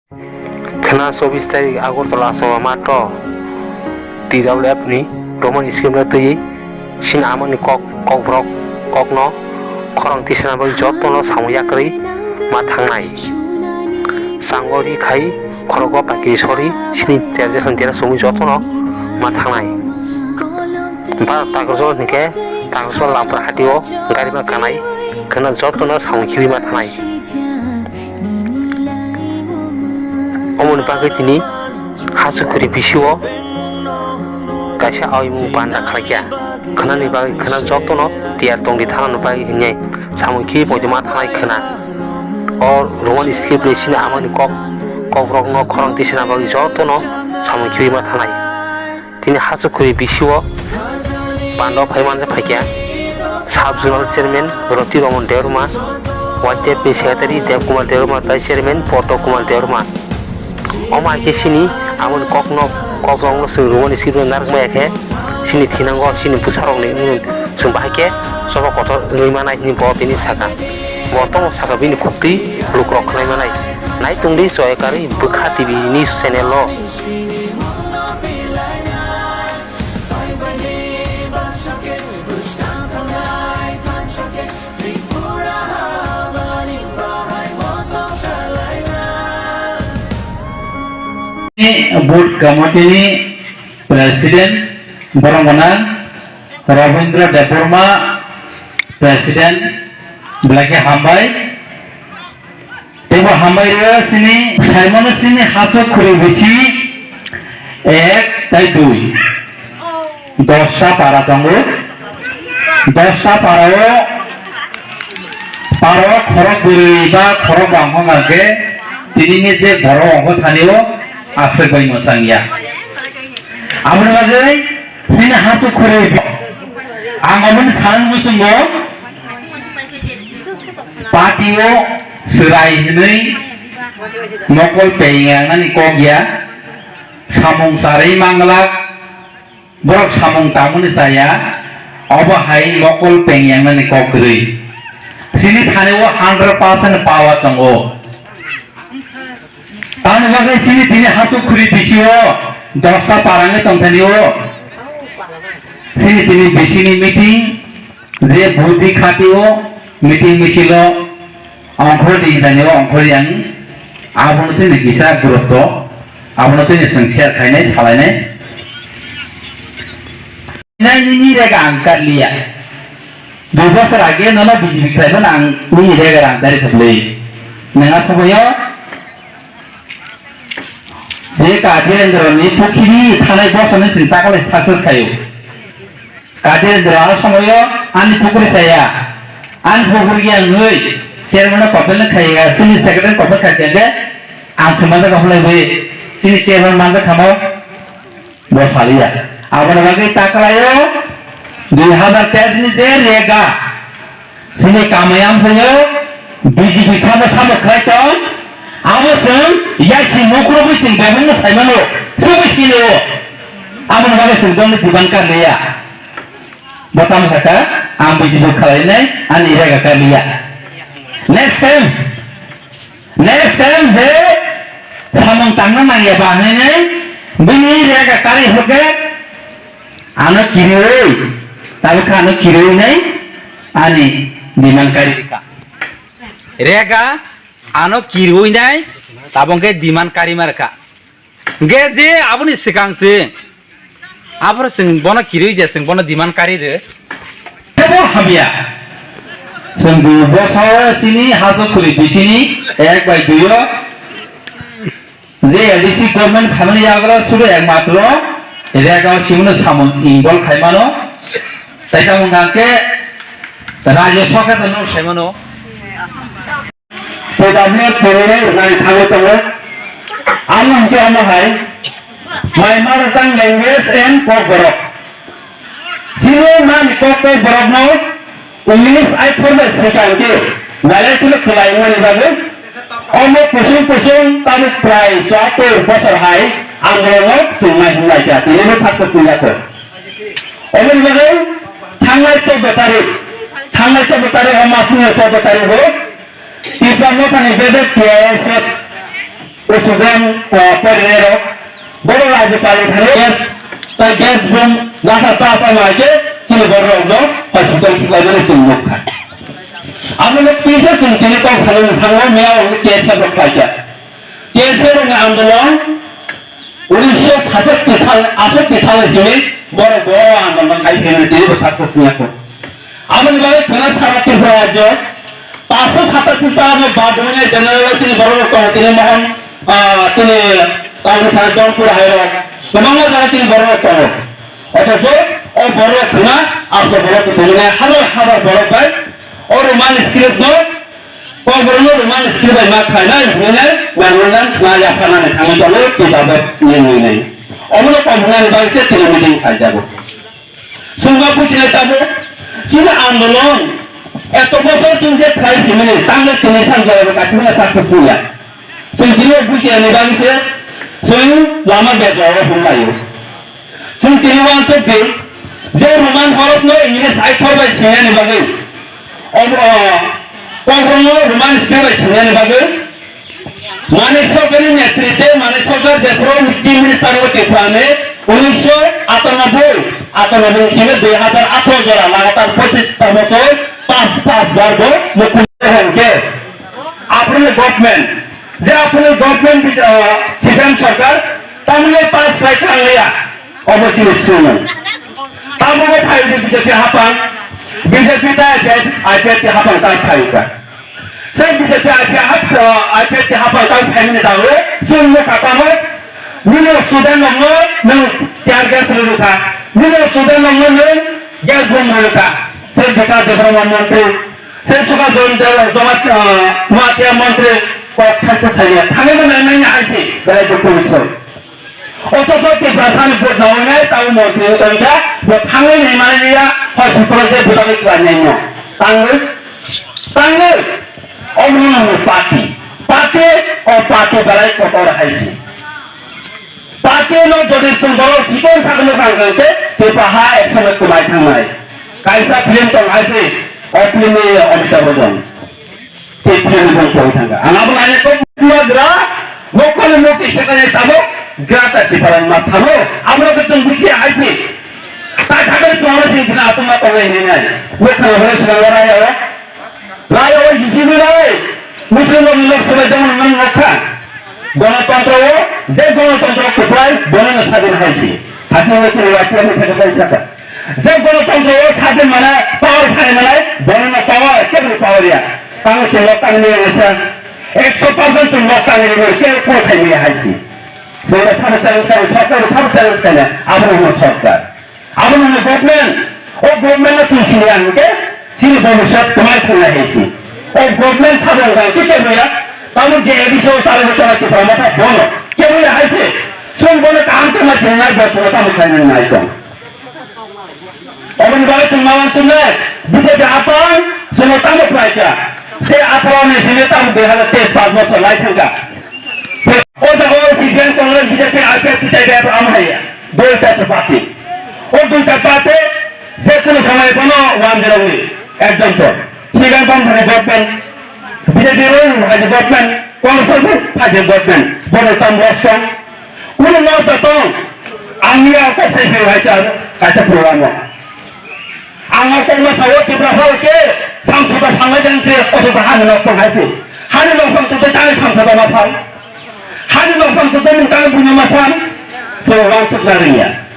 Kena 24 tarik Agortala sawa mato TWF ni Roman scheme na tuyi sin amani kok brok kok no khorang tisana bai joto no samuyakri ma thangnai sangori khai khorogo paki sori sini terje santera sumi joto no ma thangnai ba tagoso nike tagoso lampra hatio gari ma kanai kana joto no samukhibi ma thangnai omoni bagui tini hasukuri bisio kaisa aimu banda khalakya khana ni bagui khana joto no tiar tongdi thana no bagui hinai samukhi bodima thanai khana or roman skip lesina amani kok rok no khorang tisina bagui joto no samukhi ma thanai tini hasukuri bisio bando phaiman phakya sub zonal chairman roti roman deurma wajep ni secretary dev kumar deurma tai chairman poto kumar deurma Oma ke sini amun kok rong no sing roman skip no nar ma ke sini thinango sini pusarong ni sung ba ke sobo koto ni manai ni bo bini saka botong saka bini khukti luk rok nai manai nai tungdi soekari bukha tv ni channel lo board committee president Borongona Ravindra Deborma president Blake Hambai Tebo Hambai sini Simon sini haso kuri bisi ek tai dui dosa para tanggu dosa para khorok buri ba khorok bangkong age tini je boro angko thanio asal koi masangya amra bazai sini hasu khore angamun san musungo patio serai hinai mokol peyang ani kogya samung sarai manglak borok samung tamun saya obahai mokol peyang ani kokri sini thanewo 100% power tango Tan bagai sini tini hasu kuri bisio dosa parangnya tongthanio sini tini bisini meeting je budi khatio meeting misilo angkhor di thanio angkhor yang abon tini gisa gurutto abon tini sengsiar khainai salainai ini rega angkat liya 2 বছর আগে নলা BJP খাইবেন আং নি রেগা রান্তারি থাকলে নঙা সময়ও जे कादेन्द्र नि पुखिरि थानाय बसने चिन्ता करे सक्सेस खायो कादेन्द्र समय आनि पुखुरि साया आनि पुखुरि गियान नै चेयरमैन कपेल खाया सिनि सेक्रेटारि कपेल खाया आं समाजा कपलाय बे सिनि चेयरमैन मानजा खामो बसालिया आबार बागै ताकलायो 2013 नि जे रेगा सिनि कामयाम सायो BJP Sama खायton Amosan, ya si mukro bising bemen saimano, semua sini wo. Amon bagai sendong dibankan dia. Batam saka, ambil jibu kalai nai, ani rega kalia. Next time je, samong tangan naya bahane nai, bini rega kari hoke, anak kiri, tapi anak kiri nai, ani dimankari ka. Rega ano kirui nai tabong ke diman kari marka ge je abuni sikang se abor sing bona kirui je sing bona diman kari re tebo hamia sing du bosa sini hazo kuri bisini ek bai duyo je LDC government family agla suru ek matro ega simuno samon ingol khaimano taita mungake rajya sokha no semano Pedangnya boleh naik tahu tahu. Alam kita mahal. My mother tongue language and Koborok. Sini mana Koborok no? English I forget second ke. Malah tu lek kelainan juga. Omo pusing tarik prai suatu pasar hai. Anggrek sungai sungai jati. Ini satu sungai tu. Omo juga thangai tu betari emasnya tu betari ho. Kita mau kan ibadat kiaset president পরিণের বড় রাজ্যপাল তাই gas broom গাছা চা চামাইকে চিনি বড় hospital লাইনে চিনি খায় আপনাদের কিসে চিনি তো থাকলো মেয়া কেসের রক্ষাইকা কেসের আন্দোলন 1967 সালে যিনি বড় বড় আন্দোলন খাইফেনে তিনি সাকসেস নিয়ে আমাদের বাড়ি ফেনা সারা ত্রিপুরা রাজ্য 587 টা বাদনে জেনারেল তিনি বড় তিনি মোহন তিনি কংগ্রেস জনপুর হাইরক বাংলা যারা তিনি বড় অথচ ও বড় ফেনা আসলে বড় তুলে হাজার হাজার বড় পায় ও রোমান স্ক্রিপ্ট নয় কবরনো রোমান স্ক্রিপ্ট মা খায় না হুনে গানদান না জাফানানে থামে চলে কিতাবে নিয়ে নেই অমন কবরনের বাড়িতে তিনি মিটিং খাই যাব সুঙ্গা পুছিলে যাব চীনা আন্দোলন এত বছর তুমি যে খাই ফেমিনে তাহলে তিনি সাংজয়ের কাছে না সাকসেস নিয়া সেই দিনে বুঝিয়ে নিবাগিছে সেই লামা বেজাও হুমায়ু সেই তিনি ওয়ান্স যে রোমান ভারত নয় ইংরেজ আইফর বাই সিনে নিবাগে কবরনো রোমান স্ক্রিপ্ট সিনে নিবাগে माने सरकारी नेतृत्व माने सरकार देखो चीफ मिनिस्टर के सामने 1998 से 2018 जरा लगातार 25 बছর 5 बार मुख्यमंत्री होंगे अपने गवर्नमेंट जे अपने गवर्नमेंट सीएम सरकार तमले 5 साल कर लिया अवश्य सुनो तब वो फाइल बीजेपी हापन बीजेपी दा आईपीएफ के हापन का file saya bisa IPT hafal tahu family tahu semua kata mo nino sudah nomor nang tiada seluruh ka nino sudah nomor nang gas bom mereka saya dekat dengan menteri saya suka zomat muatia menteri kota saya kami menanya aja dari dokumen otot ke perasaan buat nawannya tahu menteri mereka buat kami mana dia harus proses buat iklannya tanggal অমূল্য পাতে ও পাতে বেলায় কত রাখাইছে পাতে no যদি সুন্দর জীবন থাকলো কাঙ্গতে তে পাহা একসময় কমাই থামাই কাইসা ফিল্ম তো আছে অফিনে অমিতাভ বচ্চন তে ফিল্ম কই থাকা আমাবো আনে তো পুরা লোকাল লোক সেখানে যাবো গ্রাটা ডিফারেন্ট মা ছানো আমরা তো বুঝি আইছি তাই ঢাকার চলে দিয়েছি না তোমরা তো নেই নাই ওখানে হলে সরবরাহ হয় রায় ওই জিবিরাই মুসলিম লোকসভা যেমন নাম রাখা গণতন্ত্র যে গণতন্ত্র প্রায় বনে স্বাধীন হয়েছে হাতে হয়েছে যে গণতন্ত্র স্বাধীন মানে পাওয়ার খায় মানে বনে পাওয়ার কেবল পাওয়ারিয়া কাগজে লোকটা নিয়ে গেছে 100% লোকটা নিয়ে কেউ কোথায় নিয়ে হাইছি সেটা সরকার সরকার আবরণ সরকার আবরণ গভর্নমেন্ট ও গভর্নমেন্ট চুনছিল আমাকে চিনি ভবিষ্যৎ তোমার খোলা হয়েছে ও গভর্নমেন্ট সাধারণ কি কেবল তাহলে যে বিষয় সারা বছর আছে প্রমাতা বলো কেবল হয়েছে শুন বলে কাম তোমার চেনার বছর কাম খাই নাই কম অমন বলে তোমার তুমি বিজেপি আপন শুনো তামো প্রায়টা সে আপনে জিনে তাম 2023 বছর লাই থাকা ও যখন সিপিএম কংগ্রেস বিজেপি আইপিএফ চাইবে আমাইয়া দুইটা পার্টি ও দুইটা পার্টি যে কোনো সময় কোনো ওয়ান জিরো নেই example sigan bang ggovernment bijepi as a government consultant as a government bono tam workshop uno no to angya ka sai kaca program anga ko ma sawo ti pra ke samsada phanga janse oto han no ko haise han no ko to ta samsada ma phal han no ko to ta punya masan so wang sakariya